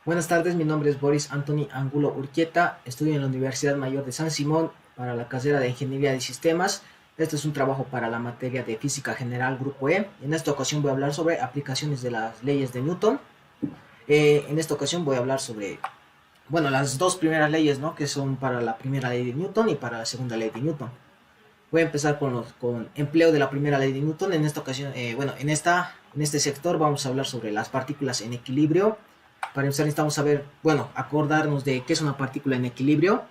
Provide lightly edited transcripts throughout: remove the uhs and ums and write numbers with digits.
Buenas tardes, mi nombre es Boris Anthony Angulo Urquieta, estudio en la Universidad Mayor de San Simón para la carrera de Ingeniería de Sistemas. Este es un trabajo para la materia de Física General Grupo E. En esta ocasión voy a hablar sobre aplicaciones de las leyes de Newton. En esta ocasión voy a hablar sobre, las dos primeras leyes, ¿no? Que son para la primera ley de Newton y para la segunda ley de Newton. Voy a empezar con empleo de la primera ley de Newton. En esta ocasión, en este sector vamos a hablar sobre las partículas en equilibrio. Para empezar necesitamos saber, acordarnos de qué es una partícula en equilibrio.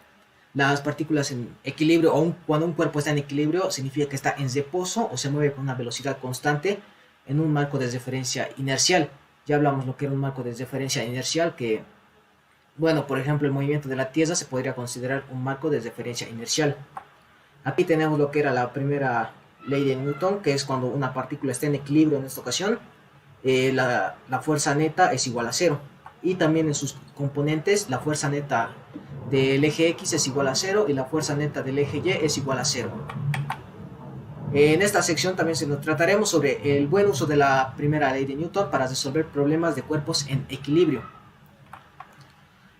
Las partículas en equilibrio, cuando un cuerpo está en equilibrio, significa que está en reposo o se mueve con una velocidad constante en un marco de referencia inercial. Ya hablamos lo que era un marco de referencia inercial, que, por ejemplo, el movimiento de la Tierra se podría considerar un marco de referencia inercial. Aquí tenemos lo que era la primera ley de Newton, que es cuando una partícula está en equilibrio. En esta ocasión, la fuerza neta es igual a cero. Y también en sus componentes, la fuerza neta del eje X es igual a cero y la fuerza neta del eje Y es igual a cero. En esta sección también nos trataremos sobre el buen uso de la primera ley de Newton para resolver problemas de cuerpos en equilibrio.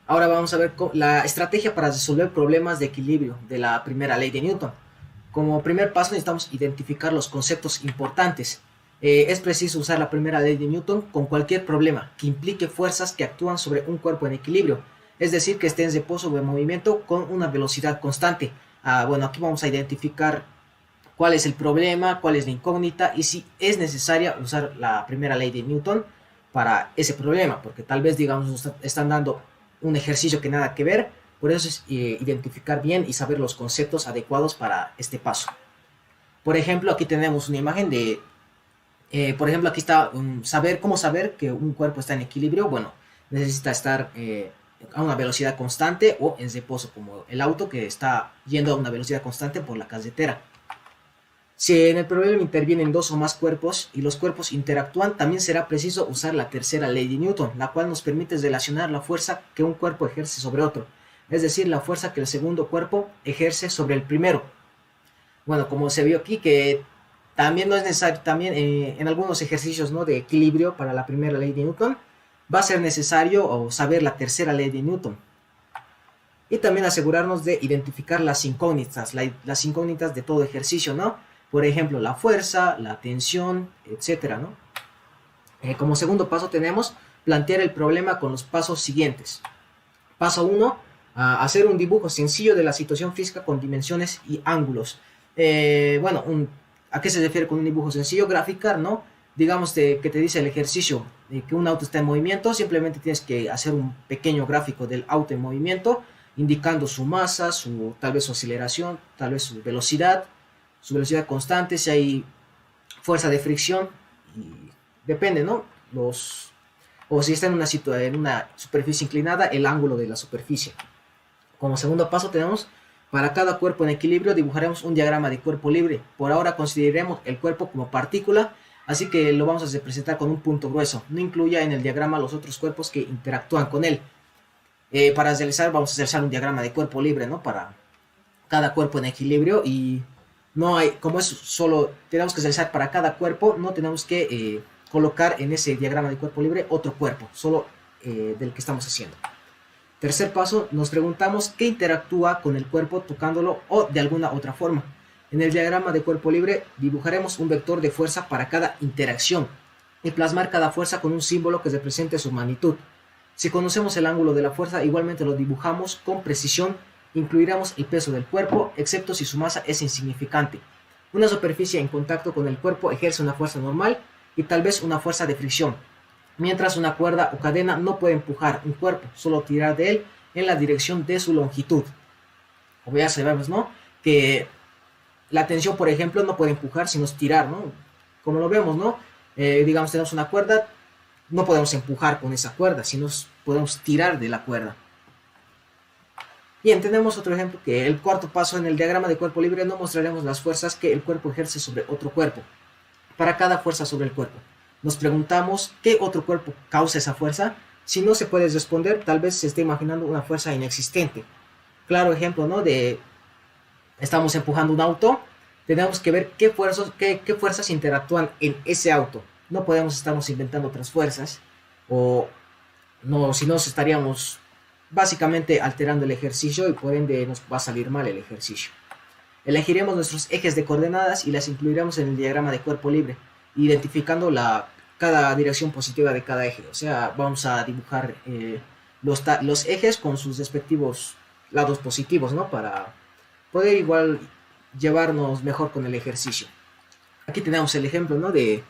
Ahora vamos a ver la estrategia para resolver problemas de equilibrio de la primera ley de Newton. Como primer paso necesitamos identificar los conceptos importantes. Es preciso usar la primera ley de Newton con cualquier problema que implique fuerzas que actúan sobre un cuerpo en equilibrio, es decir, que esté en reposo o en movimiento con una velocidad constante. Aquí vamos a identificar cuál es el problema, cuál es la incógnita y si es necesaria usar la primera ley de Newton para ese problema, porque tal vez, digamos, nos están dando un ejercicio que nada que ver. Por eso es identificar bien y saber los conceptos adecuados para este paso. Por ejemplo, aquí tenemos una imagen de... aquí está cómo saber que un cuerpo está en equilibrio. Necesita estar a una velocidad constante o en reposo, como el auto que está yendo a una velocidad constante por la carretera. Si en el problema intervienen dos o más cuerpos y los cuerpos interactúan, también será preciso usar la tercera ley de Newton, la cual nos permite relacionar la fuerza que un cuerpo ejerce sobre otro, es decir, la fuerza que el segundo cuerpo ejerce sobre el primero. Como se vio aquí, que también no es necesario, también en algunos ejercicios, ¿no?, de equilibrio para la primera ley de Newton, va a ser necesario saber la tercera ley de Newton. Y también asegurarnos de identificar las incógnitas de todo ejercicio, ¿no? Por ejemplo, la fuerza, la tensión, etcétera, ¿no? Como segundo paso tenemos plantear el problema con los pasos siguientes. Paso 1, hacer un dibujo sencillo de la situación física con dimensiones y ángulos. ¿A qué se refiere con un dibujo sencillo? Graficar, ¿no? Digamos que te dice el ejercicio que un auto está en movimiento, simplemente tienes que hacer un pequeño gráfico del auto en movimiento, indicando su masa, tal vez su aceleración, tal vez su velocidad constante, si hay fuerza de fricción, y depende, ¿no? O si está en una superficie inclinada, el ángulo de la superficie. Como segundo paso tenemos, para cada cuerpo en equilibrio dibujaremos un diagrama de cuerpo libre. Por ahora consideremos el cuerpo como partícula, así que lo vamos a representar con un punto grueso. No incluya en el diagrama los otros cuerpos que interactúan con él. Vamos a realizar un diagrama de cuerpo libre, ¿no?, para cada cuerpo en equilibrio, y no hay, como es solo, tenemos que realizar para cada cuerpo, no tenemos que colocar en ese diagrama de cuerpo libre otro cuerpo, solo del que estamos haciendo. Tercer paso, nos preguntamos qué interactúa con el cuerpo tocándolo o de alguna otra forma. En el diagrama de cuerpo libre dibujaremos un vector de fuerza para cada interacción y plasmar cada fuerza con un símbolo que represente su magnitud. Si conocemos el ángulo de la fuerza, igualmente lo dibujamos con precisión. Incluiremos el peso del cuerpo, excepto si su masa es insignificante. Una superficie en contacto con el cuerpo ejerce una fuerza normal y tal vez una fuerza de fricción, mientras una cuerda o cadena no puede empujar un cuerpo, solo tirar de él en la dirección de su longitud. Como ya sabemos, ¿no?, que la tensión, por ejemplo, no puede empujar sino tirar, ¿no? Como lo vemos, ¿no? Digamos, tenemos una cuerda, no podemos empujar con esa cuerda, sino podemos tirar de la cuerda. Bien, tenemos otro ejemplo, que el cuarto paso, en el diagrama de cuerpo libre no mostraremos las fuerzas que el cuerpo ejerce sobre otro cuerpo. Para cada fuerza sobre el cuerpo, nos preguntamos qué otro cuerpo causa esa fuerza. Si no se puede responder, tal vez se esté imaginando una fuerza inexistente. Claro ejemplo, ¿no?, estamos empujando un auto, tenemos que ver qué fuerzas interactúan en ese auto. No podemos estarnos inventando otras fuerzas, o no, si no estaríamos básicamente alterando el ejercicio y por ende nos va a salir mal el ejercicio. Elegiremos nuestros ejes de coordenadas y las incluiremos en el diagrama de cuerpo libre, identificando cada dirección positiva de cada eje. O sea, vamos a dibujar los ejes con sus respectivos lados positivos, ¿no? Para poder igual llevarnos mejor con el ejercicio. Aquí tenemos el ejemplo, ¿no? De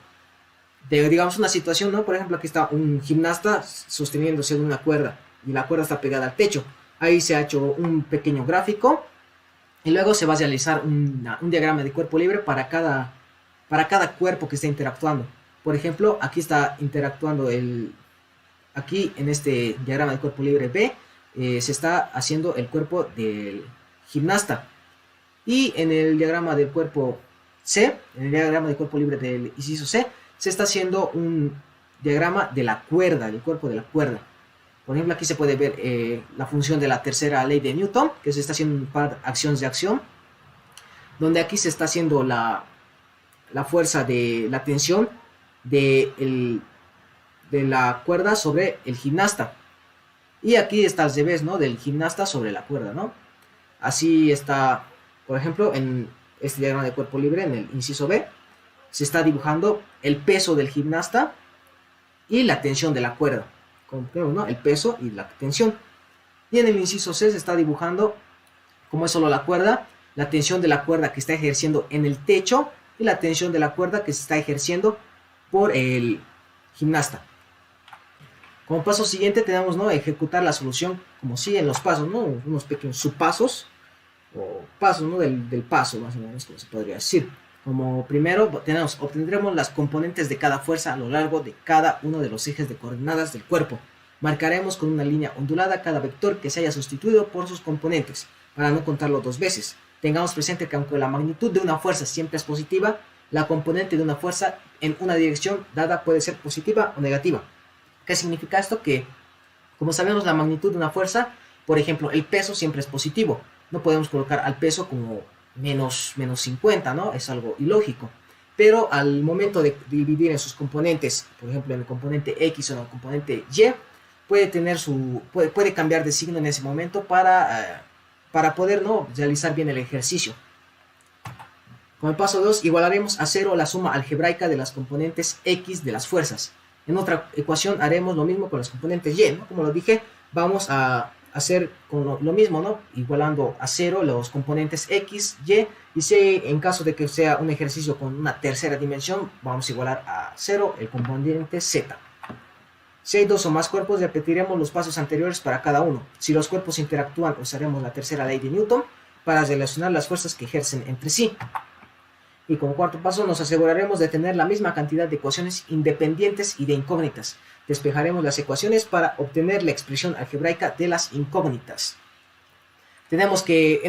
digamos una situación, ¿no? Por ejemplo, aquí está un gimnasta sosteniéndose en una cuerda y la cuerda está pegada al techo. Ahí se ha hecho un pequeño gráfico y luego se va a realizar un diagrama de cuerpo libre para cada cuerpo que esté interactuando. Por ejemplo, aquí está interactuando aquí en este diagrama de cuerpo libre B, se está haciendo el cuerpo del gimnasta. Y en el diagrama del cuerpo C, en el diagrama de cuerpo libre del inciso C, se está haciendo un diagrama de la cuerda, del cuerpo de la cuerda. Por ejemplo, aquí se puede ver la función de la tercera ley de Newton, que se está haciendo un par de acciones de acción, donde aquí se está haciendo la fuerza de la tensión de la cuerda sobre el gimnasta. Y aquí está al revés, ¿no? Del gimnasta sobre la cuerda, ¿no? Así está, por ejemplo, en este diagrama de cuerpo libre, en el inciso B, se está dibujando el peso del gimnasta y la tensión de la cuerda. Como vemos, ¿no? El peso y la tensión. Y en el inciso C se está dibujando, como es solo la cuerda, la tensión de la cuerda que está ejerciendo en el techo y la tensión de la cuerda que se está ejerciendo por el gimnasta. Como paso siguiente tenemos, ¿no? Ejecutar la solución como siguen los pasos, ¿no? Unos pequeños subpasos o pasos, ¿no? del paso, más o menos, como se podría decir. Como primero obtendremos las componentes de cada fuerza a lo largo de cada uno de los ejes de coordenadas del cuerpo. Marcaremos con una línea ondulada cada vector que se haya sustituido por sus componentes, para no contarlo dos veces. Tengamos presente que aunque la magnitud de una fuerza siempre es positiva, la componente de una fuerza en una dirección dada puede ser positiva o negativa. ¿Qué significa esto? Que, como sabemos, la magnitud de una fuerza, por ejemplo, el peso siempre es positivo. No podemos colocar al peso como menos 50, ¿no? Es algo ilógico. Pero al momento de dividir en sus componentes, por ejemplo, en el componente X o en el componente Y, puede cambiar de signo en ese momento para poder, ¿no? realizar bien el ejercicio. Con el paso 2, igualaremos a 0 la suma algebraica de las componentes X de las fuerzas. En otra ecuación haremos lo mismo con las componentes Y, ¿no? Como lo dije, vamos a hacer con lo mismo, ¿no? Igualando a 0 los componentes X, y si en caso de que sea un ejercicio con una tercera dimensión, vamos a igualar a 0 el componente Z. Si hay dos o más cuerpos, repetiremos los pasos anteriores para cada uno. Si los cuerpos interactúan, usaremos la tercera ley de Newton para relacionar las fuerzas que ejercen entre sí. Y como cuarto paso, nos aseguraremos de tener la misma cantidad de ecuaciones independientes y de incógnitas. Despejaremos las ecuaciones para obtener la expresión algebraica de las incógnitas. Tenemos que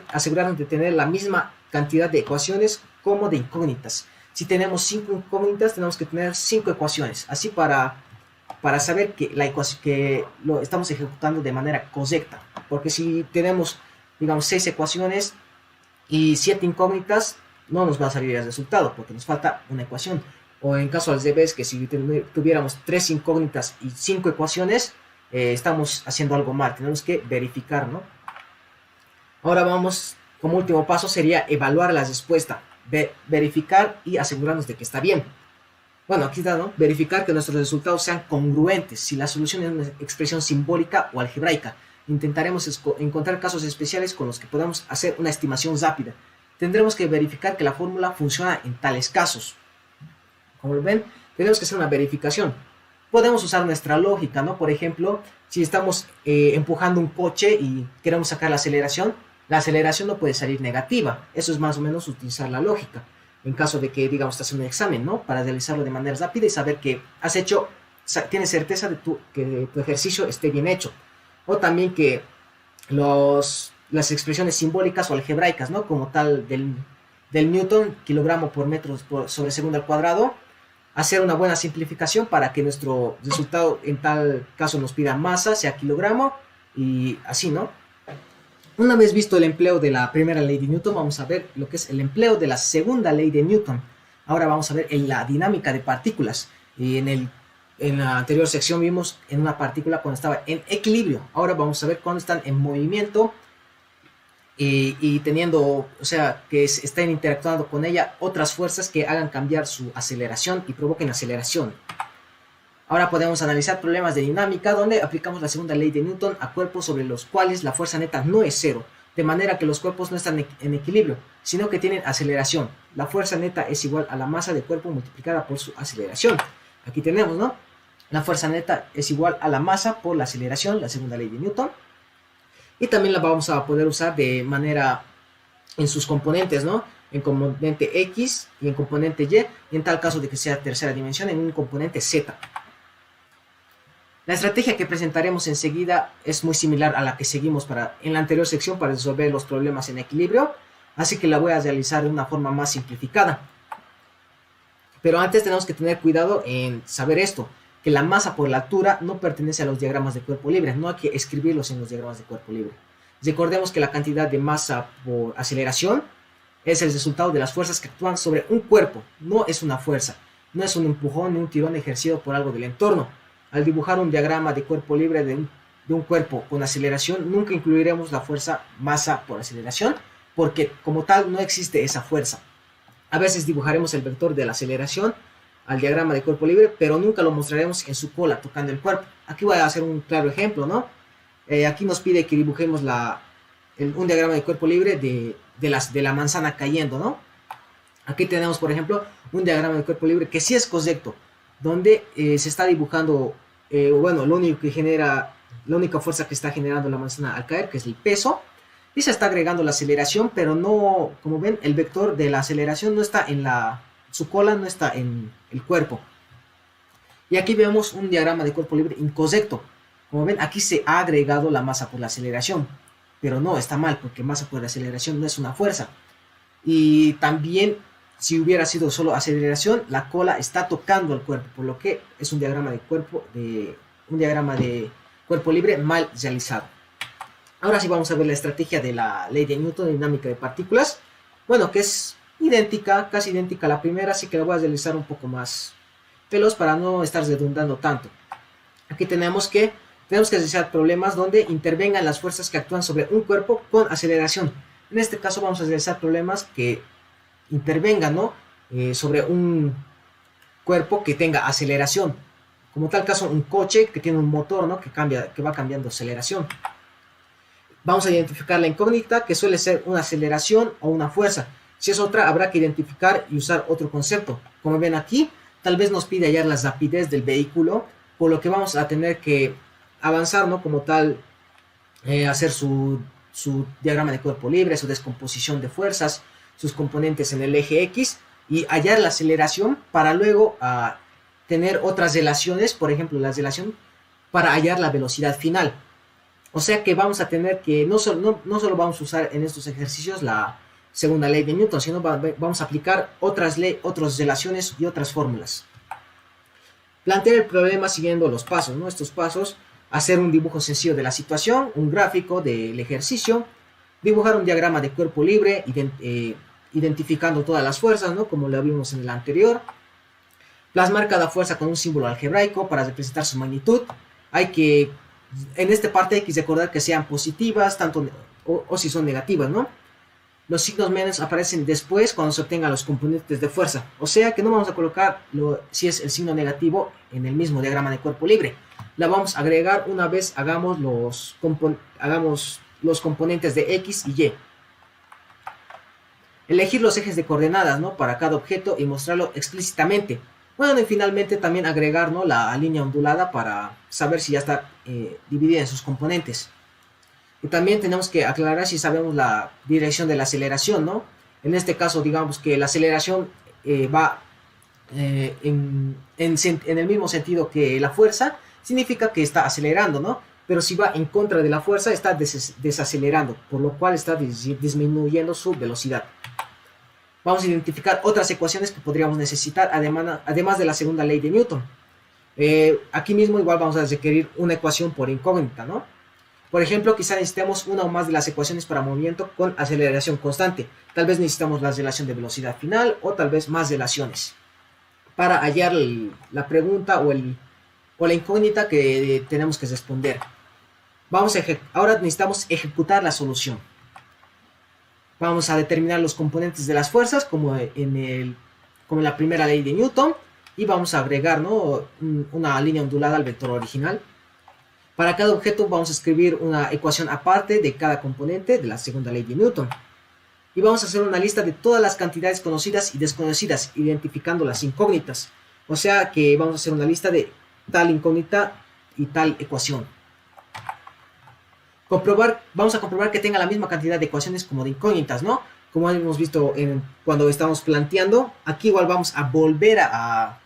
asegurarnos de tener la misma cantidad de ecuaciones como de incógnitas. Si tenemos 5 incógnitas, tenemos que tener 5 ecuaciones. Así para saber que lo estamos ejecutando de manera correcta. Porque si tenemos, digamos, 6 ecuaciones y 7 incógnitas, no nos va a salir el resultado porque nos falta una ecuación. O en caso al revés, que si tuviéramos 3 incógnitas y 5 ecuaciones, estamos haciendo algo mal. Tenemos que verificar, ¿no? Ahora vamos, como último paso, sería evaluar la respuesta. Verificar y asegurarnos de que está bien. Bueno, aquí está, ¿no? Verificar que nuestros resultados sean congruentes. Si la solución es una expresión simbólica o algebraica. Intentaremos encontrar casos especiales con los que podamos hacer una estimación rápida. Tendremos que verificar que la fórmula funciona en tales casos. Como ven, tenemos que hacer una verificación. Podemos usar nuestra lógica, ¿no? Por ejemplo, si estamos empujando un coche y queremos sacar la aceleración no puede salir negativa. Eso es más o menos utilizar la lógica. En caso de que, digamos, estás en un examen, ¿no? Para realizarlo de manera rápida y saber que tienes certeza de que tu ejercicio esté bien hecho. O también que las expresiones simbólicas o algebraicas, ¿no? Como tal del Newton, kilogramo por metro sobre segundo al cuadrado, hacer una buena simplificación para que nuestro resultado en tal caso nos pida masa, sea kilogramo, y así, ¿no? Una vez visto el empleo de la primera ley de Newton, vamos a ver lo que es el empleo de la segunda ley de Newton. Ahora vamos a ver en la dinámica de partículas. Y en el En la anterior sección vimos en una partícula cuando estaba en equilibrio. Ahora vamos a ver cuando están en movimiento y teniendo, o sea, que estén interactuando con ella otras fuerzas que hagan cambiar su aceleración y provoquen aceleración. Ahora podemos analizar problemas de dinámica donde aplicamos la segunda ley de Newton a cuerpos sobre los cuales la fuerza neta no es cero, de manera que los cuerpos no están en equilibrio, sino que tienen aceleración. La fuerza neta es igual a la masa del cuerpo multiplicada por su aceleración. Aquí tenemos, ¿no? La fuerza neta es igual a la masa por la aceleración, la segunda ley de Newton. Y también la vamos a poder usar de manera en sus componentes, ¿no? En componente X y en componente Y, y en tal caso de que sea tercera dimensión, en un componente Z. La estrategia que presentaremos enseguida es muy similar a la que seguimos en la anterior sección para resolver los problemas en equilibrio, así que la voy a realizar de una forma más simplificada. Pero antes tenemos que tener cuidado en saber esto, que la masa por la altura no pertenece a los diagramas de cuerpo libre, no hay que escribirlos en los diagramas de cuerpo libre. Recordemos que la cantidad de masa por aceleración es el resultado de las fuerzas que actúan sobre un cuerpo, no es una fuerza, no es un empujón ni un tirón ejercido por algo del entorno. Al dibujar un diagrama de cuerpo libre de un cuerpo con aceleración, nunca incluiremos la fuerza masa por aceleración, porque como tal no existe esa fuerza. A veces dibujaremos el vector de la aceleración al diagrama de cuerpo libre, pero nunca lo mostraremos en su cola tocando el cuerpo. Aquí voy a hacer un claro ejemplo, ¿no? Aquí nos pide que dibujemos un diagrama de cuerpo libre de la manzana cayendo, ¿no? Aquí tenemos, por ejemplo, un diagrama de cuerpo libre que sí es correcto, donde se está dibujando, bueno, la única fuerza que está generando la manzana al caer, que es el peso, y se está agregando la aceleración, pero no, como ven, el vector de la aceleración no está su cola no está en el cuerpo. Y aquí vemos un diagrama de cuerpo libre incorrecto. Como ven, aquí se ha agregado la masa por la aceleración, pero no, está mal, porque masa por la aceleración no es una fuerza. Y también, si hubiera sido solo aceleración, la cola está tocando el cuerpo, por lo que es un diagrama de cuerpo libre mal realizado. Ahora sí vamos a ver la estrategia de la ley de Newton de dinámica de partículas. Bueno, que es idéntica, casi idéntica a la primera, así que la voy a realizar un poco más veloz para no estar redundando tanto. Aquí tenemos que realizar problemas donde intervengan las fuerzas que actúan sobre un cuerpo con aceleración. En este caso vamos a realizar problemas que intervengan, ¿no? Sobre un cuerpo que tenga aceleración. Como tal caso, un coche que tiene un motor, ¿no? que va cambiando aceleración. Vamos a identificar la incógnita, que suele ser una aceleración o una fuerza. Si es otra, habrá que identificar y usar otro concepto. Como ven aquí, tal vez nos pide hallar la rapidez del vehículo, por lo que vamos a tener que avanzar, ¿no? Como tal, hacer su diagrama de cuerpo libre, su descomposición de fuerzas, sus componentes en el eje X, y hallar la aceleración para luego tener otras relaciones, por ejemplo, la relación para hallar la velocidad final. O sea que vamos a tener que, no solo vamos a usar en estos ejercicios la segunda ley de Newton, sino vamos a aplicar otras relaciones y otras fórmulas. Plantear el problema siguiendo los pasos, ¿no? Estos pasos: hacer un dibujo sencillo de la situación, un gráfico del ejercicio, dibujar un diagrama de cuerpo libre, identificando todas las fuerzas, ¿no? Como lo vimos en el anterior, plasmar cada fuerza con un símbolo algebraico para representar su magnitud. En esta parte hay que recordar que sean positivas, o si son negativas, ¿no? Los signos menos aparecen después cuando se obtengan los componentes de fuerza. O sea que no vamos a colocar si es el signo negativo en el mismo diagrama de cuerpo libre. La vamos a agregar una vez hagamos los componentes de X y Y. Elegir los ejes de coordenadas, ¿no? Para cada objeto y mostrarlo explícitamente. Bueno, y finalmente también agregar, ¿no? La línea ondulada para saber si ya está dividida en sus componentes. Y también tenemos que aclarar si sabemos la dirección de la aceleración, ¿no? En este caso, digamos que la aceleración va en el mismo sentido que la fuerza, significa que está acelerando, ¿no? Pero si va en contra de la fuerza, está desacelerando, por lo cual está disminuyendo su velocidad. Vamos a identificar otras ecuaciones que podríamos necesitar, además de la segunda ley de Newton. Aquí mismo igual vamos a requerir una ecuación por incógnita, ¿no? Por ejemplo, quizá necesitemos una o más de las ecuaciones para movimiento con aceleración constante. Tal vez necesitamos la relación de velocidad final o tal vez más relaciones para hallar la pregunta o o la incógnita que tenemos que responder. Ahora necesitamos ejecutar la solución. Vamos a determinar los componentes de las fuerzas como en la primera ley de Newton, y vamos a agregar, ¿no?, una línea ondulada al vector original. Para cada objeto vamos a escribir una ecuación aparte de cada componente de la segunda ley de Newton. Y vamos a hacer una lista de todas las cantidades conocidas y desconocidas, identificando las incógnitas. O sea que vamos a hacer una lista de tal incógnita y tal ecuación. Vamos a comprobar que tenga la misma cantidad de ecuaciones como de incógnitas, ¿no? Como hemos visto cuando estamos planteando, aquí igual vamos a volver a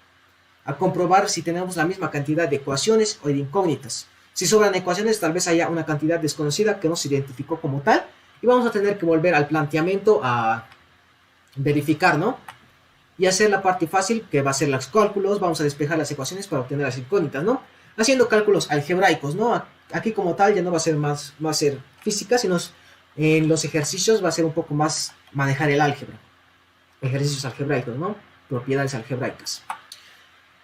comprobar si tenemos la misma cantidad de ecuaciones o de incógnitas. Si sobran ecuaciones, tal vez haya una cantidad desconocida que no se identificó como tal, y vamos a tener que volver al planteamiento a verificar, ¿no? Y hacer la parte fácil, que va a ser los cálculos. Vamos a despejar las ecuaciones para obtener las incógnitas, ¿no? Haciendo cálculos algebraicos, ¿no? Aquí como tal ya no va a ser física, sino en los ejercicios va a ser un poco más manejar el álgebra. Ejercicios algebraicos, ¿no? Propiedades algebraicas.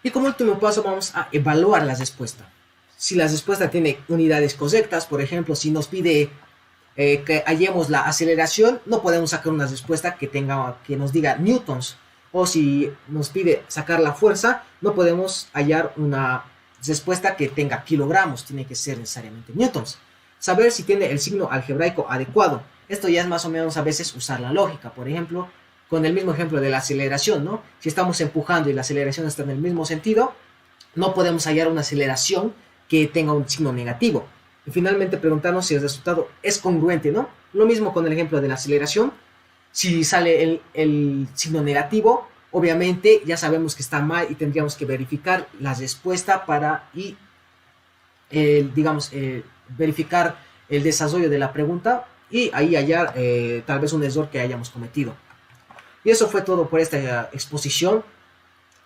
Y como último paso vamos a evaluar la respuesta. Si la respuesta tiene unidades correctas, por ejemplo, si nos pide que hallemos la aceleración, no podemos sacar una respuesta que nos diga newtons. O si nos pide sacar la fuerza, no podemos hallar una respuesta que tenga kilogramos, tiene que ser necesariamente newtons. Saber si tiene el signo algebraico adecuado. Esto ya es más o menos a veces usar la lógica. Por ejemplo, con el mismo ejemplo de la aceleración, ¿no? Si estamos empujando y la aceleración está en el mismo sentido, no podemos hallar una aceleración que tenga un signo negativo. Y finalmente preguntarnos si el resultado es congruente, ¿no? Lo mismo con el ejemplo de la aceleración. Si sale el signo negativo, obviamente ya sabemos que está mal y tendríamos que verificar la respuesta verificar el desarrollo de la pregunta y ahí hallar tal vez un error que hayamos cometido. Y eso fue todo por esta exposición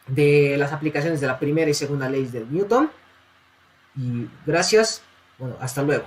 de las aplicaciones de la primera y segunda ley de Newton. Y gracias. Bueno, hasta luego.